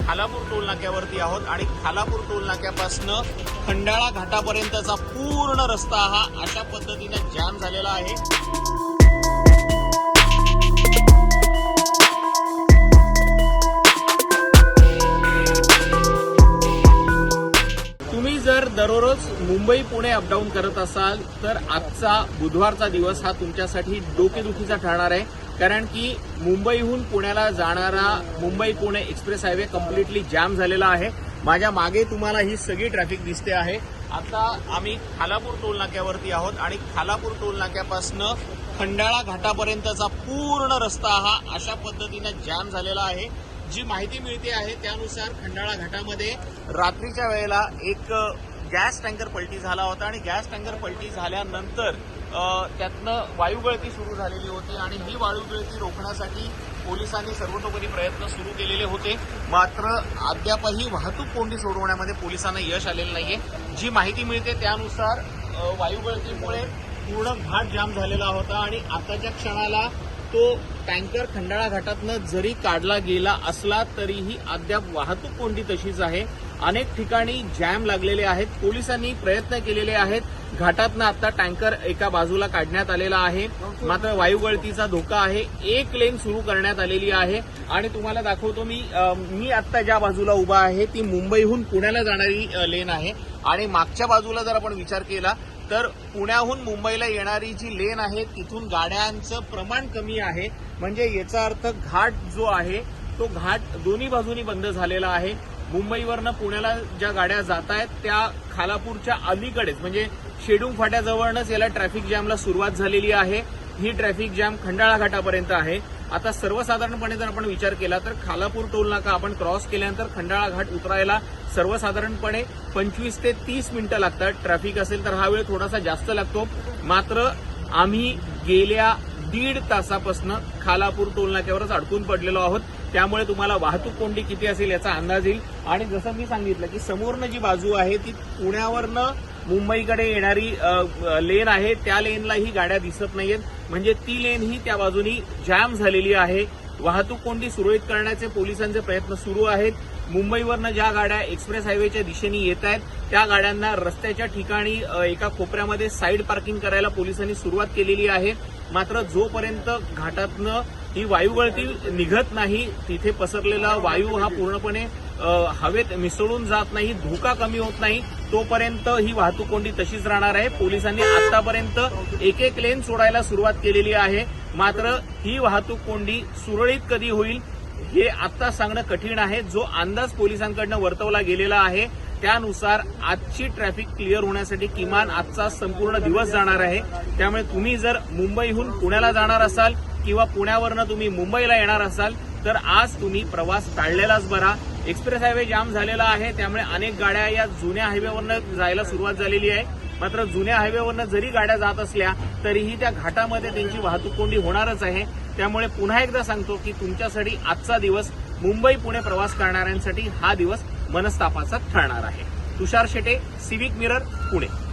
Khalapur toll नाक्यावरती आहोत आणि Khalapur toll नाक्यापासून Khandala घाटापर्यंतचा पूर्ण रस्ता हा अशा पद्धतीने जाम झालेला आहे। तुम्ही जर दररोज मुंबई पुणे अपडाऊन करत असाल तर आजचा बुधवारचा दिवस हा तुमच्यासाठी डोकेदुखीचा ठरणार आहे, कारण की मुंबईहून पुण्याला जाणारा Mumbai Pune express highway completely jam झालेला आहे। माझ्या मागे तुम्हाला ही सगळी ट्रॅफिक दिसते आहे। आता आम्ही खालापूर टोल नाक्यावरती आहोत आणि खालापूर टोल नाक्यापासून खंडाळा घाटापर्यंतचा पूर्ण रस्ता हा अशा पद्धतीने जाम झालेला आहे। जी माहिती मिळते आहे त्यानुसार खंडाळा घाटामध्ये रात्रीच्या वेळेला एक गॅस टँकर पलटी झाला होता आणि गॅस टँकर पलटी झाल्यानंतर त्यातनं वायुगळती सुरू झालेली होती आणि ही वायुगळती रोखण्यासाठी पोलिसांनी सर्वतोपरी प्रयत्न सुरू केलेले होते, मात्र अद्यापही वाहतूक कोंडी सोडवण्यामध्ये पोलिसांना यश आलेलं नाहीये। जी माहिती मिळते त्यानुसार वायुगळतीमुळे पूर्ण घाट जाम झालेला होता आणि आताच्या क्षणाला तो टँकर खंडाळा घाटातनं जरी काढला गेला असला तरीही अद्याप वाहतूक कोंडी तशीच आहे। अनेक ठिकाणी जॅम लागलेले आहेत। पोलिसांनी प्रयत्न केलेले आहेत, घाटातनं आता टँकर एका बाजूला काढण्यात आलेला आहे, मात्र वायुगळतीचा धोका आहे। एक लेन सुरू करण्यात आलेली आहे आणि तुम्हाला दाखवतो मी आता ज्या बाजूला उभा आहे ती मुंबईहून पुण्याला जाणारी लेन आहे आणि मागच्या बाजूला जर आपण विचार केला तर पुण्याहून मुंबईला येणारी जी लेन आहे तिथून गाड्यांचं प्रमाण कमी आहे, म्हणजे याचा अर्थ घाट जो आहे तो घाट दोन्ही बाजूनी बंद झालेला आहे। मुंबईवरनं पुण्याला ज्या गाड्या जात आहेत त्या खालापूरच्या अलीकडेच म्हणजे शेडूंग फाट्याजवळच याला ट्रॅफिक जॅमला सुरुवात झालेली आहे। ही ट्रॅफिक जॅम खंडाळा घाटापर्यंत आहे। आता सर्वसाधारणपणे जर आपण विचार केला तर खालापूर टोल नाका आपण क्रॉस केल्यानंतर खंडाळा घाट उतरायला सर्वसाधारणपणे 25 ते 30 मिनिटं लागतात। ट्रॅफिक असेल तर हा वेळ थोडासा जास्त लागतो, मात्र आम्ही गेल्या 1.5 तासापासून खालापूर टोल नाक्यावरच अडकून पडलेलो आहोत। त्यामुळे तुम्हाला वाहतूक कोंडी किती असेल याचा अंदाज येईल। आणि जसं मी सांगितलं की समोरनं जी बाजू आहे ती पुण्यावरनं मुंबईकडे येणारी लेन आहे, त्या लेनलाही गाड्या दिसत नाहीयेत, म्हणजे ती लेन ही त्या बाजूनी जॅम झालेली आहे। वाहतूक कोंडी सुरळीत करण्याचे पोलिसांचे प्रयत्न सुरू आहेत। मुंबईवरनं ज्या गाड्या एक्सप्रेस हायवेच्या दिशेने येत आहेत त्या गाड्यांना रस्त्याच्या ठिकाणी एका कोपऱ्यामध्ये साईड पार्किंग करायला पोलिसांनी सुरुवात केलेली आहे, मात्र जोपर्यंत घाटातनं ही वायुगळती निघत नाही, तिथे पसरलेला वायू हा पूर्णपणे हवेत मिसळून जात नाही, धोका कमी होत नाही, तोपर्यंत ही वाहतूक कोंडी तशीच राहणार आहे। पोलिसांनी आतापर्यंत एक लेन सोडायला सुरुवात केलेली आहे, मात्र ही वाहतूक कोंडी सुरळीत कधी होईल हे आता सांगणं कठीण आहे। जो अंदाज पोलिसांकडनं वर्तवला गेलेला आहे त्यानुसार आजची ट्रॅफिक क्लिअर होण्यासाठी किमान आजचा संपूर्ण दिवस जाणार आहे। त्यामुळे तुम्ही जर मुंबईहून पुण्याला जाणार असाल किंवा पुण्यावरनं तुम्ही मुंबईला येणार असाल तर आज तुम्ही प्रवास टाळलेलाच बरा। एक्सप्रेस हायवे जाम झालेला आहे, त्यामुळे अनेक गाड्या या जुन्या हायवेवरनं जायला सुरुवात झालेली आहे, मात्र जुन्या हायवेवरनं जरी गाड्या जात असल्या तरीही त्या घाटामध्ये त्यांची वाहतूक कोंडी होणारच आहे। त्यामुळे पुन्हा एकदा सांगतो की तुमच्यासाठी आजचा दिवस मुंबई पुणे प्रवास करणाऱ्यांसाठी हा दिवस मनस्तापाचा ठरणार आहे। तुषार शेटे, सिविक मिरर, पुणे।